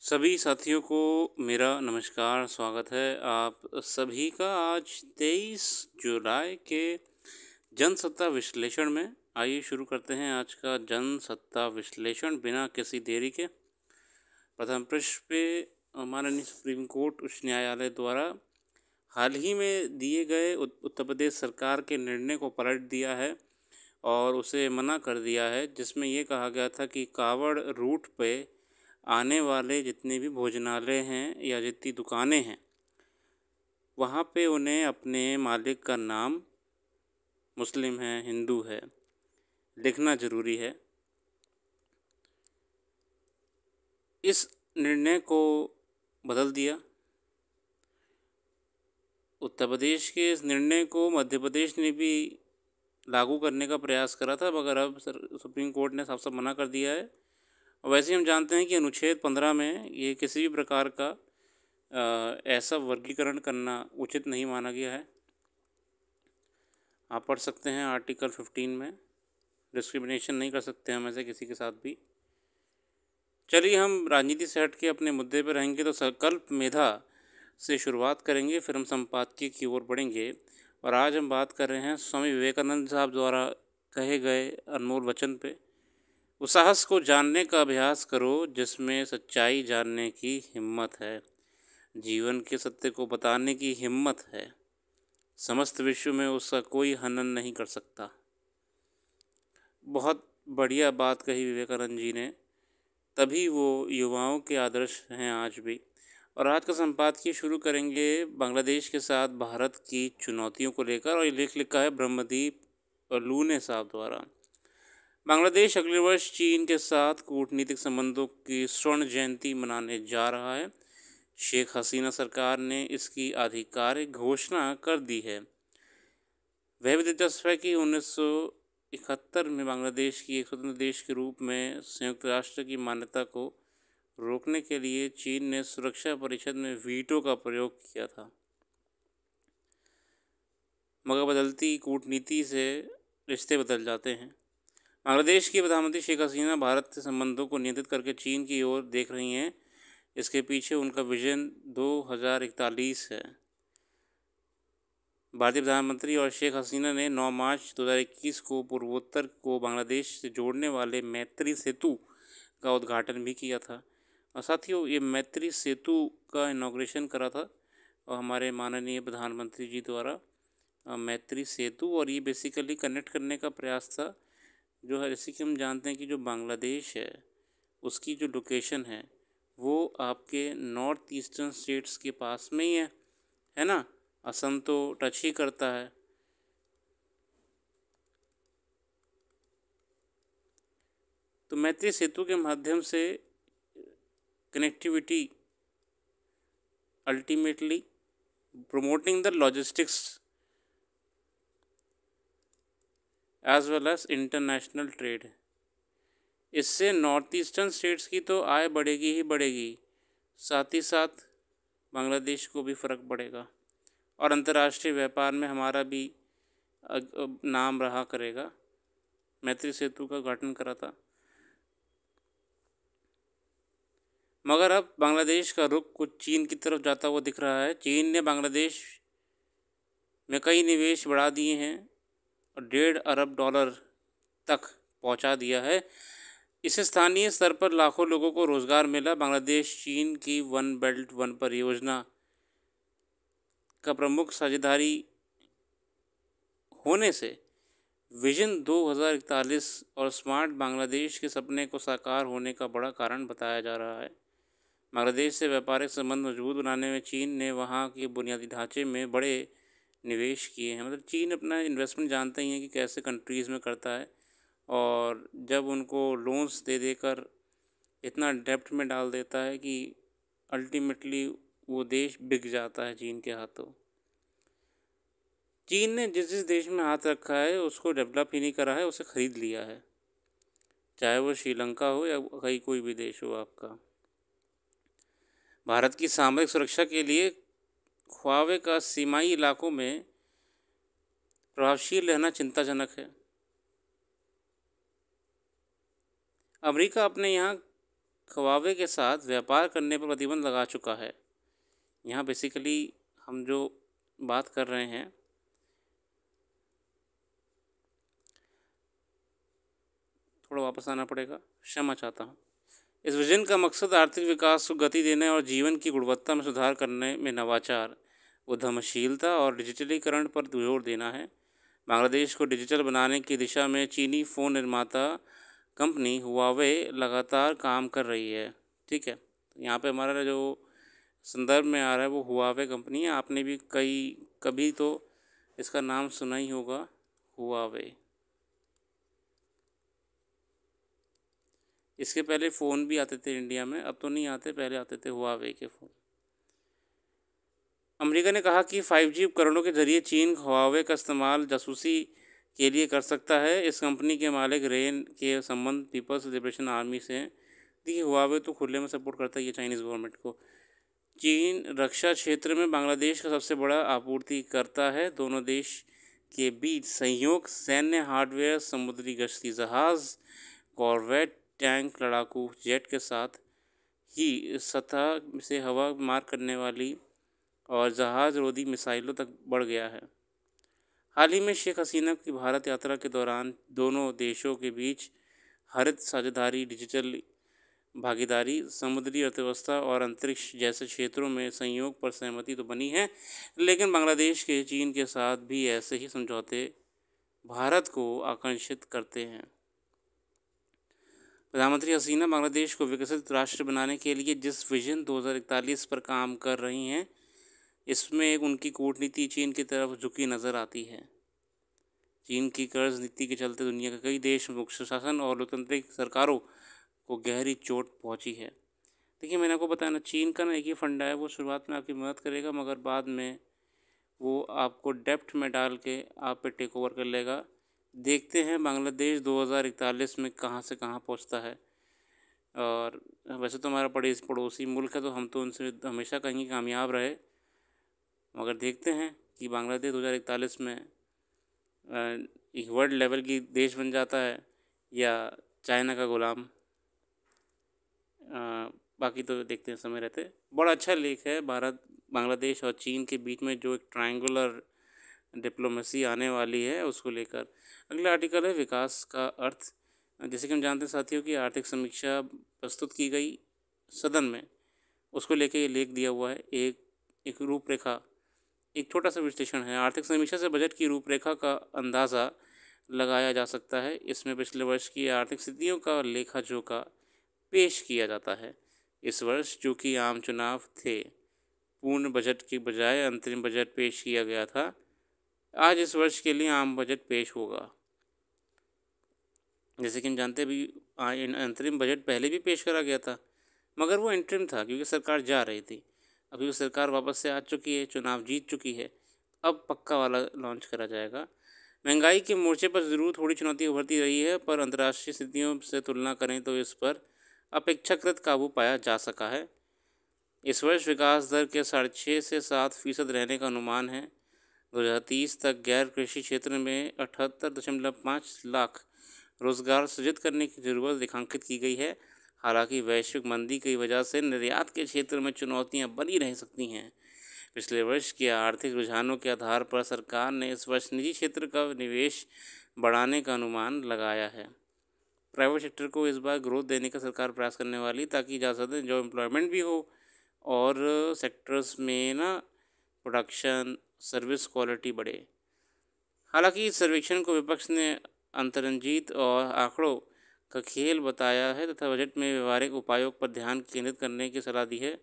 सभी साथियों को मेरा नमस्कार, स्वागत है आप सभी का आज 23 जुलाई के जनसत्ता विश्लेषण में। आइए शुरू करते हैं आज का जनसत्ता विश्लेषण बिना किसी देरी के। प्रथम पृष्ठ पे माननीय सुप्रीम कोर्ट उच्च न्यायालय द्वारा हाल ही में दिए गए उत्तर प्रदेश सरकार के निर्णय को पलट दिया है और उसे मना कर दिया है, जिसमें ये कहा गया था कि कावड़ रूट पे आने वाले जितने भी भोजनालय हैं या जितनी दुकानें हैं, वहाँ पे उन्हें अपने मालिक का नाम, मुस्लिम है हिंदू है, लिखना ज़रूरी है। इस निर्णय को बदल दिया। उत्तर प्रदेश के इस निर्णय को मध्य प्रदेश ने भी लागू करने का प्रयास करा था, मगर अब सुप्रीम कोर्ट ने साफ साफ मना कर दिया है। और वैसे हम जानते हैं कि अनुच्छेद 15 में ये किसी भी प्रकार का ऐसा वर्गीकरण करना उचित नहीं माना गया है। आप पढ़ सकते हैं आर्टिकल 15 में, डिस्क्रिमिनेशन नहीं कर सकते हम ऐसे किसी के साथ भी। चलिए हम राजनीति से हट के अपने मुद्दे पर रहेंगे तो संकल्प मेधा से शुरुआत करेंगे, फिर हम संपादकीय की ओर बढ़ेंगे। और आज हम बात कर रहे हैं स्वामी विवेकानंद साहब द्वारा कहे गए अनमोल वचन पे। उस साहस को जानने का अभ्यास करो जिसमें सच्चाई जानने की हिम्मत है, जीवन के सत्य को बताने की हिम्मत है, समस्त विश्व में उसका कोई हनन नहीं कर सकता। बहुत बढ़िया बात कही विवेकानंद जी ने, तभी वो युवाओं के आदर्श हैं आज भी। और आज का संपादकीय शुरू करेंगे बांग्लादेश के साथ भारत की चुनौतियों को लेकर, और ये लेख लिखा है ब्रह्मदीप लूने साहब द्वारा। बांग्लादेश अगले वर्ष चीन के साथ कूटनीतिक संबंधों की स्वर्ण जयंती मनाने जा रहा है। शेख हसीना सरकार ने इसकी आधिकारिक घोषणा कर दी है। वह भी दिलचस्प है कि 1971 में बांग्लादेश की एक स्वतंत्र देश के रूप में संयुक्त राष्ट्र की मान्यता को रोकने के लिए चीन ने सुरक्षा परिषद में वीटो का प्रयोग किया था, मगर बदलती कूटनीति से रिश्ते बदल जाते हैं। बांग्लादेश की प्रधानमंत्री शेख हसीना भारत से संबंधों को नियंत्रित करके चीन की ओर देख रही हैं। इसके पीछे उनका विजन 2041 है। भारतीय प्रधानमंत्री और शेख हसीना ने 9 मार्च 2021 को पूर्वोत्तर को बांग्लादेश से जोड़ने वाले मैत्री सेतु का उद्घाटन भी किया था। और साथियों, ये मैत्री सेतु का इनॉग्रेशन करा था और हमारे माननीय प्रधानमंत्री जी द्वारा मैत्री सेतु। और ये बेसिकली कनेक्ट करने का प्रयास था, जो है जैसे कि हम जानते हैं कि जो बांग्लादेश है उसकी जो लोकेशन है वो आपके नॉर्थ ईस्टर्न स्टेट्स के पास में ही है ना। असम तो टच ही करता है। तो मैत्री सेतु के माध्यम से connectivity ultimately promoting the logistics as well as international trade। इससे नॉर्थ ईस्टर्न स्टेट्स की तो आय बढ़ेगी ही बढ़ेगी, साथ ही साथ बांग्लादेश को भी फ़र्क पड़ेगा और अंतर्राष्ट्रीय व्यापार में हमारा भी नाम रहा करेगा। मैत्री सेतु का उद्घाटन करा था, मगर अब बांग्लादेश का रुख कुछ चीन की तरफ जाता हुआ दिख रहा है। चीन ने बांग्लादेश में कई निवेश बढ़ा दिए हैं और $1.5 अरब तक पहुंचा दिया है। इससे स्थानीय स्तर पर लाखों लोगों को रोज़गार मिला। बांग्लादेश चीन की वन बेल्ट वन परियोजना का प्रमुख साझेदारी होने से विजन 2041 और स्मार्ट बांग्लादेश के सपने को साकार होने का बड़ा कारण बताया जा रहा है। बांग्लादेश से व्यापारिक संबंध मजबूत बनाने में चीन ने वहाँ के बुनियादी ढांचे में बड़े निवेश किए हैं। मतलब चीन अपना इन्वेस्टमेंट जानते ही हैं कि कैसे कंट्रीज़ में करता है, और जब उनको लोन्स दे देकर इतना डेप्ट में डाल देता है कि अल्टीमेटली वो देश बिक जाता है चीन के हाथों। चीन ने जिस जिस देश में हाथ रखा है उसको डेवलप ही नहीं करा है, उसे ख़रीद लिया है, चाहे वो श्रीलंका हो या कहीं कोई भी देश हो आपका। भारत की सामरिक सुरक्षा के लिए ख्वावे का सीमाई इलाकों में प्रभावशील रहना चिंताजनक है। अमेरिका अपने यहाँ हुआवे के साथ व्यापार करने पर प्रतिबंध लगा चुका है। यहाँ बेसिकली हम जो बात कर रहे हैं, थोड़ा वापस आना पड़ेगा, क्षमा चाहता हूँ। इस विजन का मकसद आर्थिक विकास को गति देने और जीवन की गुणवत्ता में सुधार करने में नवाचार, उद्यमशीलता और डिजिटलीकरण पर जोर देना है। बांग्लादेश को डिजिटल बनाने की दिशा में चीनी फ़ोन निर्माता कंपनी हुआवे लगातार काम कर रही है। ठीक है, तो यहाँ पे हमारा जो संदर्भ में आ रहा है वो हुआवे कंपनी है। आपने भी कभी तो इसका नाम सुना ही होगा, हुआवे। इसके पहले फ़ोन भी आते थे इंडिया में, अब तो नहीं आते, पहले आते थे हुआवे के फ़ोन। अमेरिका ने कहा कि 5G उपकरणों के जरिए चीन हुआवे का इस्तेमाल जासूसी के लिए कर सकता है। इस कंपनी के मालिक रेन के संबंध पीपल्स लिबरेशन आर्मी से हैं। देखिए, हुआवे तो खुले में सपोर्ट करता ही है चाइनीज़ गवर्नमेंट को। चीन रक्षा क्षेत्र में बांग्लादेश का सबसे बड़ा आपूर्तिकर्ता है। दोनों देश के बीच सहयोग सैन्य हार्डवेयर, समुद्री गश्ती जहाज़, कॉरवेट, टैंक, लड़ाकू जेट के साथ ही सतह से हवा मार करने वाली और जहाज़ रोधी मिसाइलों तक बढ़ गया है। हाल ही में शेख हसीना की भारत यात्रा के दौरान दोनों देशों के बीच हरित साझेदारी, डिजिटल भागीदारी, समुद्री अर्थव्यवस्था और अंतरिक्ष जैसे क्षेत्रों में सहयोग पर सहमति तो बनी है, लेकिन बांग्लादेश के चीन के साथ भी ऐसे ही समझौते भारत को आकर्षित करते हैं। प्रधानमंत्री हसीना बांग्लादेश को विकसित राष्ट्र बनाने के लिए जिस विजन 2041 पर काम कर रही हैं, इसमें एक उनकी कूटनीति चीन की तरफ झुकी नज़र आती है। चीन की कर्ज नीति के चलते दुनिया के कई देश में मुख्य शासन और लोकतांत्रिक सरकारों को गहरी चोट पहुंची है। देखिए, मैंने आपको बताया ना, चीन का ना एक ही फंडा है, वो शुरुआत में आपकी मदद करेगा मगर बाद में वो आपको डेप्ट में डाल के आप पे टेक ओवर कर लेगा। देखते हैं बांग्लादेश 2041 में कहाँ से कहाँ पहुंचता है। और वैसे तो हमारा पड़ोसी मुल्क है, तो हम तो उनसे हमेशा कहीं कामयाब रहे, मगर देखते हैं कि बांग्लादेश 2041 में एक वर्ल्ड लेवल की देश बन जाता है या चाइना का गुलाम। बाकी तो देखते हैं समय रहते। बड़ा अच्छा लेख है, भारत, बांग्लादेश और चीन के बीच में जो एक ट्रायंगुलर डिप्लोमेसी आने वाली है उसको लेकर। अगला आर्टिकल है विकास का अर्थ। जैसे कि हम जानते हैं साथियों की आर्थिक समीक्षा प्रस्तुत की गई सदन में, उसको लेकर ये लेख दिया हुआ है। एक रूपरेखा, एक छोटा सा विश्लेषण है। आर्थिक समीक्षा से बजट की रूपरेखा का अंदाज़ा लगाया जा सकता है। इसमें पिछले वर्ष की आर्थिक स्थितियों का लेखा जोखा पेश किया जाता है। इस वर्ष चूँकि आम चुनाव थे, पूर्ण बजट की बजाय अंतरिम बजट पेश किया गया था। आज इस वर्ष के लिए आम बजट पेश होगा। जैसे कि हम जानते हैं, अभी अंतरिम बजट पहले भी पेश करा गया था, मगर वो इंटरिम था क्योंकि सरकार जा रही थी। अभी वो सरकार वापस से आ चुकी है, चुनाव जीत चुकी है, अब पक्का वाला लॉन्च करा जाएगा। महंगाई के मोर्चे पर ज़रूर थोड़ी चुनौती उभरती रही है, पर अंतर्राष्ट्रीय स्थितियों से तुलना करें तो इस पर अपेक्षाकृत काबू पाया जा सका है। इस वर्ष विकास दर के 6.5 से 7% रहने का अनुमान है। 2030 तक गैर कृषि क्षेत्र में 78.5 लाख रोजगार सृजित करने की ज़रूरत रेखांकित की गई है। हालांकि वैश्विक मंदी की वजह से निर्यात के क्षेत्र में चुनौतियां बनी रह सकती हैं। पिछले वर्ष के आर्थिक रुझानों के आधार पर सरकार ने इस वर्ष निजी क्षेत्र का निवेश बढ़ाने का अनुमान लगाया है। प्राइवेट सेक्टर को इस बार ग्रोथ देने का सरकार प्रयास करने वाली, ताकि जा सकते जो एम्प्लॉयमेंट भी हो और सेक्टर्स में ना प्रोडक्शन, सर्विस क्वालिटी बढ़े। हालांकि इस सर्वेक्षण को विपक्ष ने अंतर्निहित और आंकड़ों का खेल बताया है तथा बजट में व्यवहारिक उपायों पर ध्यान केंद्रित करने की सलाह दी है।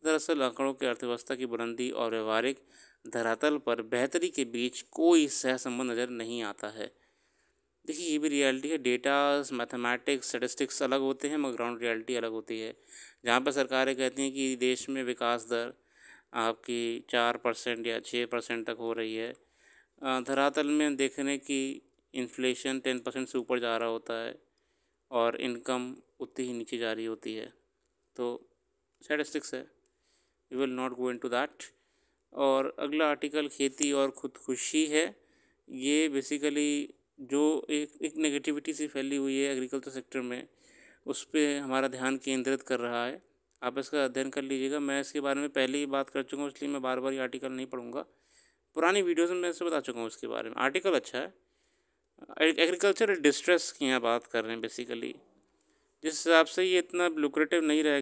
दरअसल आंकड़ों के अर्थव्यवस्था की बुलंदी और व्यवहारिक धरातल पर बेहतरी के बीच कोई सहसंबंध नज़र नहीं आता है। देखिए, ये भी रियलिटी है। डेटा, मैथमेटिक्स, स्टैटिस्टिक्स अलग होते हैं मगर ग्राउंड रियलिटी अलग होती है। जहाँ पर सरकारें कहती हैं कि देश में विकास दर आपकी 4% या 6% तक हो रही है, धरातल में देखने की इन्फ्लेशन 10% से ऊपर जा रहा होता है और इनकम उतनी ही नीचे जा रही होती है। तो स्टैटिस्टिक्स है, we will not go into that. और अगला आर्टिकल खेती और खुदकुशी है। ये बेसिकली जो एक नेगेटिविटी सी फैली हुई है एग्रीकल्चर सेक्टर में, उस पे हमारा ध्यान केंद्रित कर रहा है। आप इसका अध्ययन कर लीजिएगा। मैं इसके बारे में पहले ही बात कर चुका हूँ, इसलिए मैं बार-बार ये आर्टिकल नहीं पढ़ूँगा। पुरानी वीडियोज़ में मैं इससे बता चुका हूँ इसके बारे में। आर्टिकल अच्छा है। एग्रीकल्चरल डिस्ट्रेस की यहाँ बात कर रहे हैं बेसिकली। जिस हिसाब से ये इतना लुक्रेटिव नहीं रहेगा।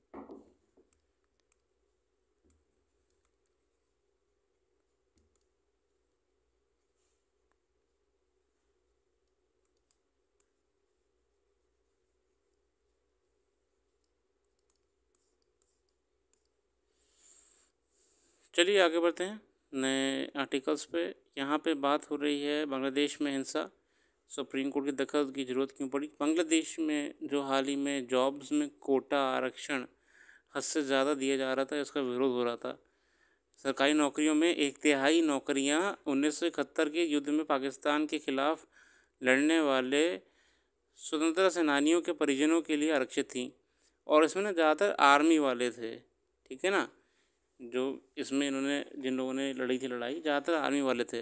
चलिए आगे बढ़ते हैं नए आर्टिकल्स पे। यहाँ पे बात हो रही है बांग्लादेश में हिंसा, सुप्रीम कोर्ट की दखल की ज़रूरत क्यों पड़ी। बांग्लादेश में जो हाल ही में जॉब्स में कोटा आरक्षण हद से ज़्यादा दिया जा रहा था, इसका विरोध हो रहा था। सरकारी नौकरियों में 1/3 नौकरियां 1971 के युद्ध में पाकिस्तान के खिलाफ लड़ने वाले स्वतंत्रता सेनानियों के परिजनों के लिए आरक्षित थीं, और इसमें ना ज़्यादातर आर्मी वाले थे। ठीक है ना, जो इसमें इन्होंने जिन लोगों ने लड़ी थी लड़ाई, ज़्यादातर आर्मी वाले थे।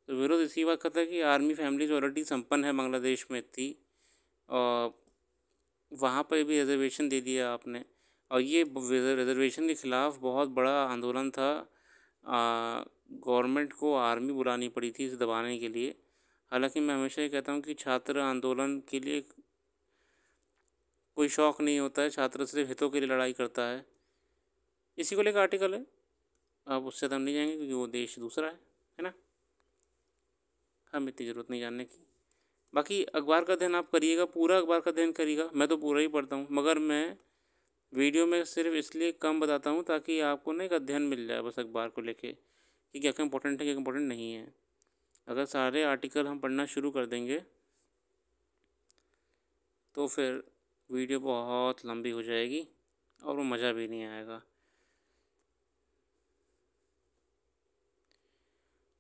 तो विरोध इसी बात का था कि आर्मी फैमिलीज ऑलरेडी संपन्न है बांग्लादेश में थी, और वहाँ पर भी रिजर्वेशन दे दिया आपने। और ये रिजर्वेशन के ख़िलाफ़ बहुत बड़ा आंदोलन था। गवर्नमेंट को आर्मी बुलानी पड़ी थी इसे दबाने के लिए। हालांकि मैं हमेशा ये कहता हूँ कि छात्र आंदोलन के लिए कोई शौक़ नहीं होता है, छात्र सिर्फ हितों के लिए लड़ाई करता है। इसी को लेकर आर्टिकल है। अब उससे तो हम नहीं जाएंगे क्योंकि वो देश दूसरा है ना, हम इतनी ज़रूरत नहीं जानने की। बाकी अखबार का अध्ययन आप करिएगा, पूरा अखबार का अध्ययन करिएगा। मैं तो पूरा ही पढ़ता हूँ, मगर मैं वीडियो में सिर्फ इसलिए कम बताता हूँ ताकि आपको ना एक अध्ययन मिल जाए बस अखबार को लेके, कि क्या क्या इंपॉर्टेंट है क्या इंपॉर्टेंट नहीं है। अगर सारे आर्टिकल हम पढ़ना शुरू कर देंगे तो फिर वीडियो बहुत लंबी हो जाएगी और वो मज़ा भी नहीं आएगा।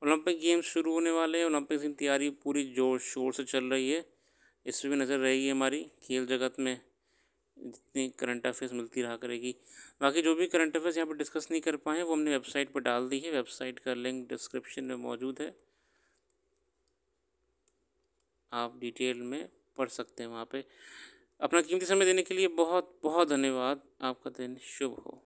ओलंपिक गेम्स शुरू होने वाले हैं। ओलंपिक्स की तैयारी पूरी जोर शोर से चल रही है। इस पर भी नज़र रहेगी हमारी। खेल जगत में जितनी करंट अफेयर्स मिलती रहा करेगी। बाकी जो भी करंट अफेयर्स यहाँ पर डिस्कस नहीं कर पाए वो हमने वेबसाइट पर डाल दी है। वेबसाइट का लिंक डिस्क्रिप्शन में मौजूद है, आप डिटेल में पढ़ सकते हैं वहाँ पे। अपना कीमती समय देने के लिए बहुत बहुत धन्यवाद। आपका दिन शुभ हो।